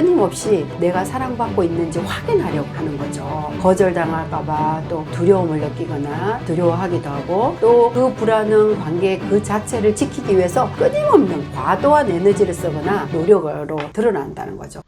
끊임없이 내가 사랑받고 있는지 확인하려고 하는 거죠. 거절당할까봐 또 두려움을 느끼거나 두려워하기도 하고, 또 그 불안한 관계 그 자체를 지키기 위해서 끊임없는 과도한 에너지를 쓰거나 노력으로 드러난다는 거죠.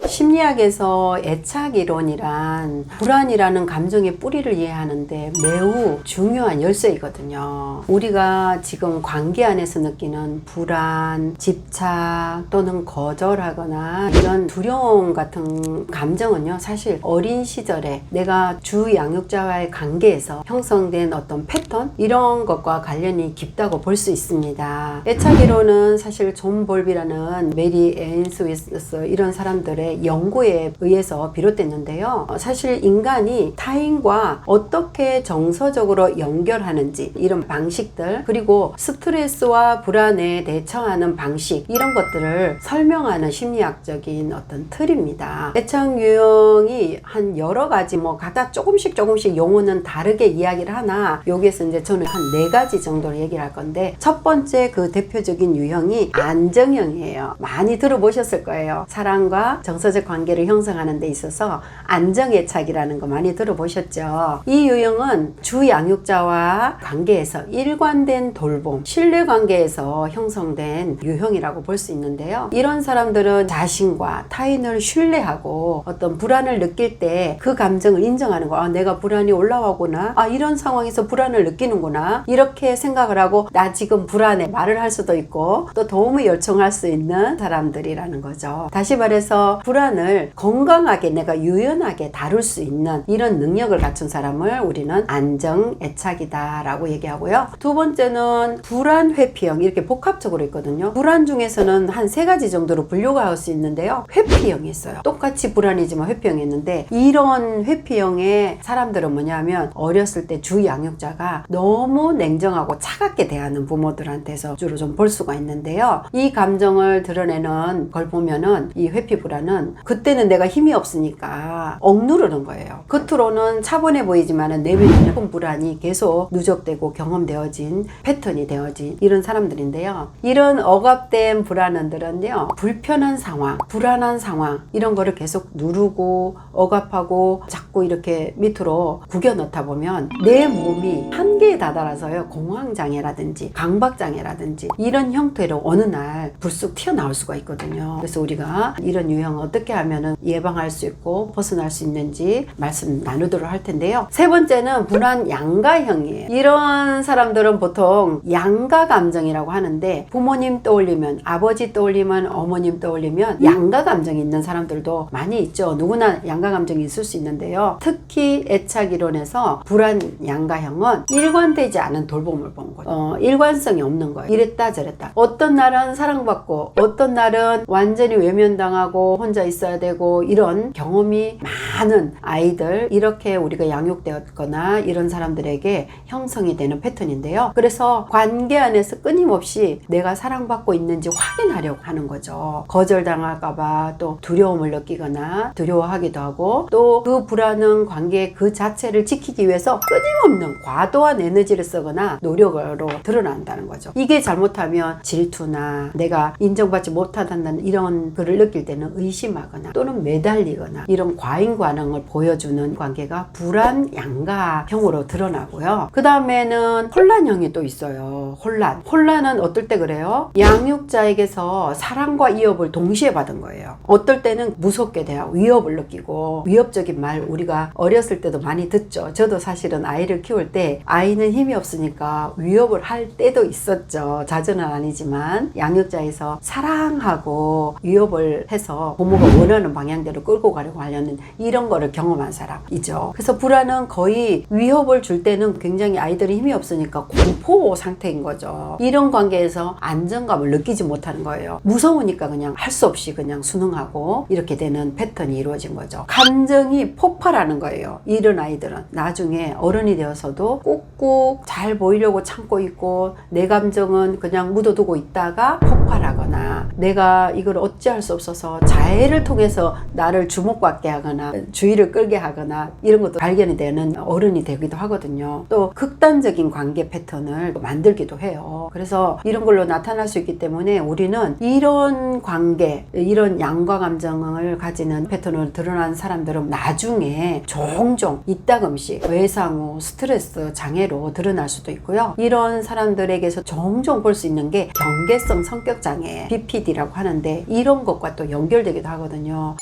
심리학에서 애착 이론이란 불안이라는 감정의 뿌리를 이해하는데 매우 중요한 열쇠이거든요. 우리가 지금 관계 안에서 느끼는 불안, 집착 또는 거절하거나 이런 두려움 같은 감정은요, 사실 어린 시절에 내가 주 양육자와의 관계에서 형성된 어떤 패턴, 이런 것과 관련이 깊다고 볼 수 있습니다. 애착 이론은 사실 존 볼비라는 메리 에인스위스 이런 사람들의 연구에 의해서 비롯됐는데요. 사실 인간이 타인과 어떻게 정서적으로 연결하는지, 이런 방식들, 그리고 스트레스와 불안에 대처하는 방식, 이런 것들을 설명하는 심리학적인 어떤 틀입니다. 애착 유형이 한 여러 가지, 각각 조금씩 용어는 다르게 이야기를 하나, 여기에서 이제 저는 한 4가지 정도로 얘기를 할 건데, 첫 번째 그 대표적인 유형이 안정형이에요. 많이 들어보셨을 거예요. 사랑과 정서적 관계를 형성하는 데 있어서 안정애착이라는 거 많이 들어보셨죠. 이 유형은 주 양육자와 관계에서 일관된 돌봄, 신뢰관계에서 형성된 유형이라고 볼 수 있는데요. 이런 사람들은 자신과 타인을 신뢰하고 어떤 불안을 느낄 때 그 감정을 인정하는 거. 내가 불안이 올라오구나. 이런 상황에서 불안을 느끼는구나. 이렇게 생각을 하고 나 지금 불안해 말을 할 수도 있고, 또 도움을 요청할 수 있는 사람들이라는 거죠. 다시 말해서 불안을 건강하게 내가 유연하게 다룰 수 있는 이런 능력을 갖춘 사람을 우리는 안정애착이다 라고 얘기하고요. 두 번째는 불안 회피형, 이렇게 복합적으로 있거든요. 불안 중에서는 한 3가지 정도로 분류가 할 수 있는데요. 회피형이 있어요. 똑같이 불안이지만 회피형이 있는데, 이런 회피형의 사람들은 뭐냐면 어렸을 때 주 양육자가 너무 냉정하고 차갑게 대하는 부모들한테서 주로 좀 볼 수가 있는데요. 이 감정을 드러내는 걸 보면은 이 회피 불안은 그때는 내가 힘이 없으니까 억누르는 거예요. 겉으로는 차분해 보이지만 내면에 깊은 불안이 계속 누적되고 경험되어진 패턴이 되어진 이런 사람들인데요. 이런 억압된 불안들은요, 불편한 상황, 불안한 상황, 이런 거를 계속 누르고 억압하고 자꾸 이렇게 밑으로 구겨 넣다 보면 내 몸이 한계에 다다라서요, 공황장애라든지 강박장애라든지 이런 형태로 어느 날 불쑥 튀어나올 수가 있거든요. 그래서 우리가 이런 유형을 어떻게 하면 예방할 수 있고 벗어날 수 있는지 말씀 나누도록 할 텐데요. 3번째는 불안 양가형이에요. 이런 사람들은 보통 양가 감정이라고 하는데, 부모님 떠올리면, 아버지 떠올리면, 어머님 떠올리면 양가 감정이 있는 사람들도 많이 있죠. 누구나 양가 감정이 있을 수 있는데요. 특히 애착 이론에서 불안 양가형은 일관되지 않은 돌봄을 본 거죠. 일관성이 없는 거예요. 이랬다 저랬다. 어떤 날은 사랑받고 어떤 날은 완전히 외면당하고 혼자 있어야 되고, 이런 경험이 많은 아이들, 이렇게 우리가 양육되었거나 이런 사람들에게 형성이 되는 패턴인데요. 그래서 관계 안에서 끊임없이 내가 사랑받고 있는지 확인하려고 하는 거죠. 거절당할까봐 또 두려움을 느끼거나 두려워하기도 하고, 또 그 불안한 관계 그 자체를 지키기 위해서 끊임없는 과도한 에너지를 쓰거나 노력으로 드러난다는 거죠. 이게 잘못하면 질투나 내가 인정받지 못한다는 이런 글을 느낄 때는 의심하거나 또는 매달리거나 이런 과잉 반응을 보여주는 관계가 불안 양가형으로 드러나고요. 그 다음에는 혼란형이 또 있어요. 혼란은 어떨 때 그래요? 양육자에게서 사랑과 위협을 동시에 받은 거예요. 어떨 때는 무섭게 대하고 위협을 느끼고, 위협적인 말 우리가 어렸을 때도 많이 듣죠. 저도 사실은 아이를 키울 때 아이는 힘이 없으니까 위협을 할 때도 있었죠. 자주는 아니지만 양육자에서 사랑하고 위협을 해서 부모가 원하는 방향대로 끌고 가려고 하려는 이런 거를 경험한 사람이죠. 그래서 불안은 거의 위협을 줄 때는 굉장히 아이들이 힘이 없으니까 공포 상태인 거죠. 이런 관계에서 안정감을 느끼지 못하는 거예요. 무서우니까 그냥 할 수 없이 그냥 순응하고 이렇게 되는 패턴이 이루어진 거죠. 감정이 폭발하는 거예요. 이런 아이들은 나중에 어른이 되어서도 꾹꾹 잘 보이려고 참고 있고, 내 감정은 그냥 묻어두고 있다가 폭발하거나, 내가 이걸 어찌할 수 없어서 자해를 이걸 통해서 나를 주목받게 하거나 주의를 끌게 하거나 이런 것도 발견이 되는 어른이 되기도 하거든요. 또 극단적인 관계 패턴을 만들기도 해요. 그래서 이런 걸로 나타날 수 있기 때문에 우리는 이런 관계, 이런 양과 감정을 가지는 패턴으로 드러난 사람들은 나중에 종종 이따금씩 외상 후 스트레스 장애로 드러날 수도 있고요. 이런 사람들에게서 종종 볼 수 있는 게 경계성 성격 장애, BPD라고 하는데 이런 것과 또 연결되기도 하거든요.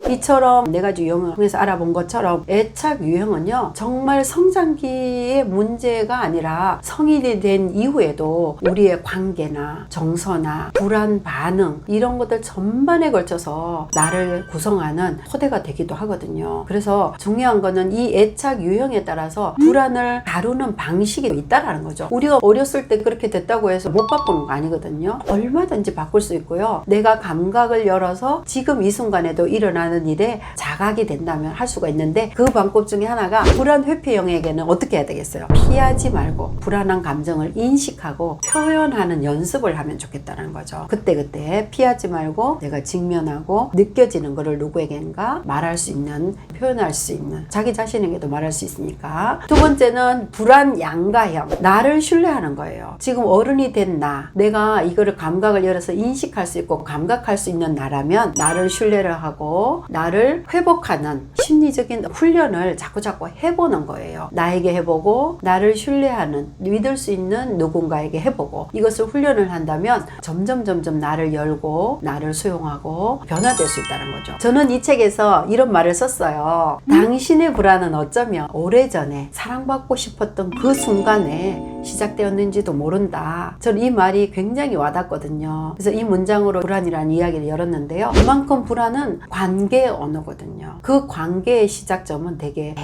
이처럼 네 가지 유형을 통해서 알아본 것처럼 애착 유형은요, 정말 성장기의 문제가 아니라 성인이 된 이후에도 우리의 관계나 정서나 불안 반응 이런 것들 전반에 걸쳐서 나를 구성하는 토대가 되기도 하거든요. 그래서 중요한 거는 이 애착 유형에 따라서 불안을 다루는 방식이 있다라는 거죠. 우리가 어렸을 때 그렇게 됐다고 해서 못 바꾸는 거 아니거든요. 얼마든지 바꿀 수 있고요. 내가 감각을 열어서 지금 이 순간에도 일어나는 일에 자각이 된다면 할 수가 있는데, 그 방법 중에 하나가 불안 회피형에게는 어떻게 해야 되겠어요? 피하지 말고 불안한 감정을 인식하고 표현하는 연습을 하면 좋겠다는 거죠. 그때 피하지 말고 내가 직면하고 느껴지는 거를 누구에겐가 말할 수 있는, 표현할 수 있는, 자기 자신에게도 말할 수 있으니까. 두 번째는 불안 양가형, 나를 신뢰하는 거예요. 지금 어른이 된 나, 내가 이거를 감각을 열어서 인식할 수 있고 감각할 수 있는 나라면 나를 신뢰를 하고 나를 회복하는 심리적인 훈련을 자꾸 해보는 거예요. 나에게 해보고 나를 신뢰하는, 믿을 수 있는 누군가에게 해보고, 이것을 훈련을 한다면 점점 나를 열고 나를 수용하고 변화될 수 있다는 거죠. 저는 이 책에서 이런 말을 썼어요. 당신의 불안은 어쩌면 오래전에 사랑받고 싶었던 그 순간에 시작되었는지도 모른다. 저는 이 말이 굉장히 와닿거든요. 그래서 이 문장으로 불안이라는 이야기를 열었는데요. 그만큼 불안은 관계 언어거든요. 그 관계의 시작점은 되게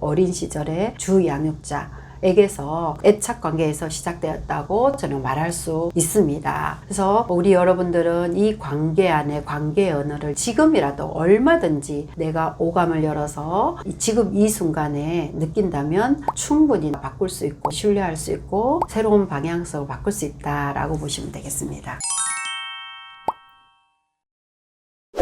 어린 시절에 주 양육자에게서 애착 관계에서 시작되었다고 저는 말할 수 있습니다. 그래서 우리 여러분들은 이 관계 안에 관계의 언어를 지금이라도 얼마든지 내가 오감을 열어서 지금 이 순간에 느낀다면 충분히 바꿀 수 있고 신뢰할 수 있고 새로운 방향성을 바꿀 수 있다라고 보시면 되겠습니다.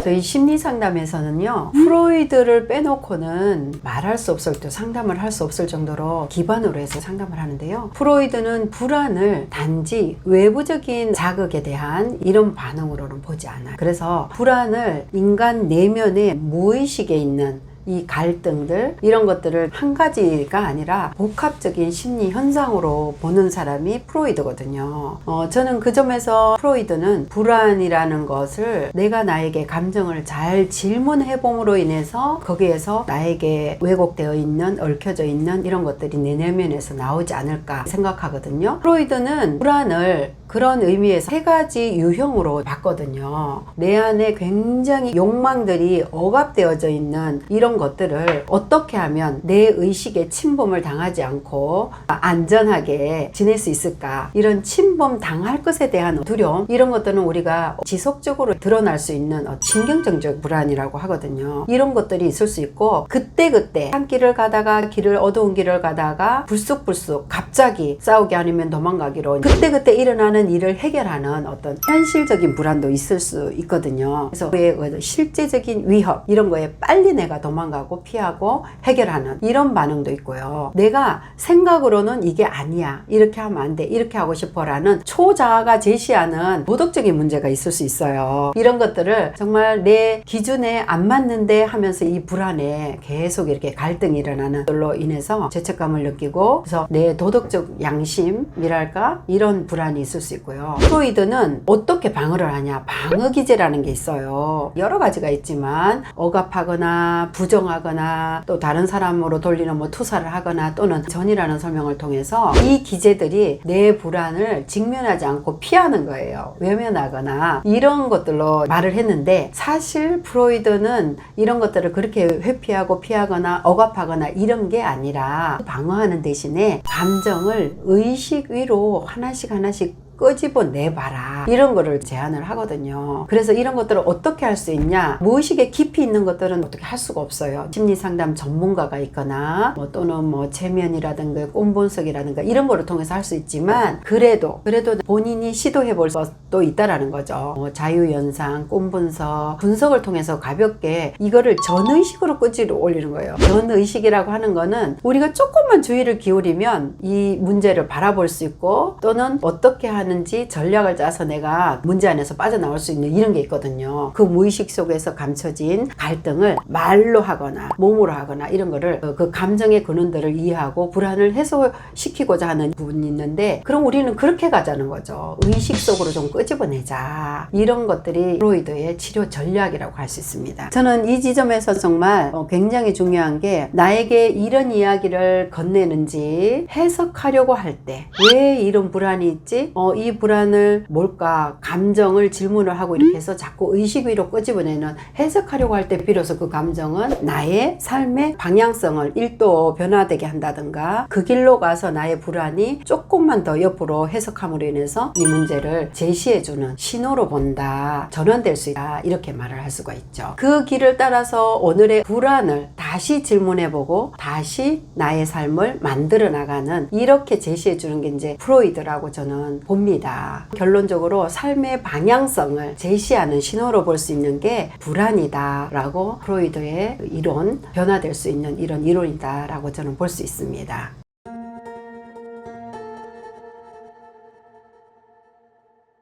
저희 심리상담에서는요, 프로이드를 빼놓고는 말할 수 없을 때 상담을 할 수 없을 정도로 기반으로 해서 상담을 하는데요. 프로이드는 불안을 단지 외부적인 자극에 대한 이런 반응으로는 보지 않아요. 그래서 불안을 인간 내면의 무의식에 있는 이 갈등들, 이런 것들을 한 가지가 아니라 복합적인 심리 현상으로 보는 사람이 프로이드거든요. 저는 그 점에서 프로이드는 불안이라는 것을 내가 나에게 감정을 잘 질문해 봄으로 인해서 거기에서 나에게 왜곡되어 있는, 얽혀져 있는 이런 것들이 내 내면에서 나오지 않을까 생각하거든요. 프로이드는 불안을 그런 의미에서 세 가지 유형으로 봤거든요. 내 안에 굉장히 욕망들이 억압되어져 있는 이런 것들을 어떻게 하면 내 의식에 침범을 당하지 않고 안전하게 지낼 수 있을까, 이런 침범 당할 것에 대한 두려움, 이런 것들은 우리가 지속적으로 드러날 수 있는 신경정적 불안이라고 하거든요. 이런 것들이 있을 수 있고, 그때 한 길을 가다가 어두운 길을 가다가 불쑥 갑자기 싸우기 아니면 도망가기로 그때 일어나는 일을 해결하는 어떤 현실적인 불안도 있을 수 있거든요. 그래서 그의 실제적인 위협, 이런 거에 빨리 내가 도망가고 피하고 해결하는 이런 반응도 있고요. 내가 생각으로는 이게 아니야, 이렇게 하면 안 돼, 이렇게 하고 싶어라는 초자아가 제시하는 도덕적인 문제가 있을 수 있어요. 이런 것들을 정말 내 기준에 안 맞는데 하면서 이 불안에 계속 이렇게 갈등이 일어나는 걸로 인해서 죄책감을 느끼고, 그래서 내 도덕적 양심이랄까, 이런 불안이 있을 수 있고요. 프로이드는 어떻게 방어를 하냐, 방어기제라는 게 있어요. 여러 가지가 있지만 억압하거나 부정하거나 또 다른 사람으로 돌리는 투사를 하거나 또는 전이라는 설명을 통해서 이 기제들이 내 불안을 직면하지 않고 피하는 거예요. 외면하거나 이런 것들로 말을 했는데, 사실 프로이드는 이런 것들을 그렇게 회피하고 피하거나 억압하거나 이런 게 아니라 방어하는 대신에 감정을 의식 위로 하나씩 끄집어내봐라, 이런 거를 제안을 하거든요. 그래서 이런 것들을 어떻게 할 수 있냐, 무의식에 깊이 있는 것들은 어떻게 할 수가 없어요. 심리상담 전문가가 있거나 또는 체면이라든가 꼼분석이라든가 이런 거를 통해서 할 수 있지만, 그래도 본인이 시도해 볼 수도 있다라는 거죠. 자유연상, 꼼분석, 분석을 통해서 가볍게 이거를 전의식으로 끄집어 올리는 거예요. 전의식이라고 하는 거는 우리가 조금만 주의를 기울이면 이 문제를 바라볼 수 있고, 또는 어떻게 하는지 전략을 짜서 내가 문제 안에서 빠져나올 수 있는 이런 게 있거든요. 그 무의식 속에서 감춰진 갈등을 말로 하거나 몸으로 하거나 이런 거를 그 감정의 근원들을 이해하고 불안을 해소시키고자 하는 부분이 있는데, 그럼 우리는 그렇게 가자는 거죠. 의식 속으로 좀 끄집어내자. 이런 것들이 프로이드의 치료 전략이라고 할 수 있습니다. 저는 이 지점에서 정말 굉장히 중요한 게, 나에게 이런 이야기를 건네는지 해석하려고 할 때 왜 이런 불안이 있지? 이 불안을 뭘까? 감정을 질문을 하고 이렇게 해서 자꾸 의식 위로 끄집어내는, 해석하려고 할 때 비로소 그 감정은 나의 삶의 방향성을 1도 변화되게 한다든가, 그 길로 가서 나의 불안이 조금만 더 옆으로 해석함으로 인해서 이 문제를 제시해주는 신호로 본다, 전환될 수 있다, 이렇게 말을 할 수가 있죠. 그 길을 따라서 오늘의 불안을 다시 질문해보고 다시 나의 삶을 만들어 나가는, 이렇게 제시해주는 게 이제 프로이드라고 저는 봅니다. 결론적으로 삶의 방향성을 제시하는 신호로 볼 수 있는 게 불안이다 라고 프로이드의 이론, 변화될 수 있는 이런 이론이다 라고 저는 볼 수 있습니다.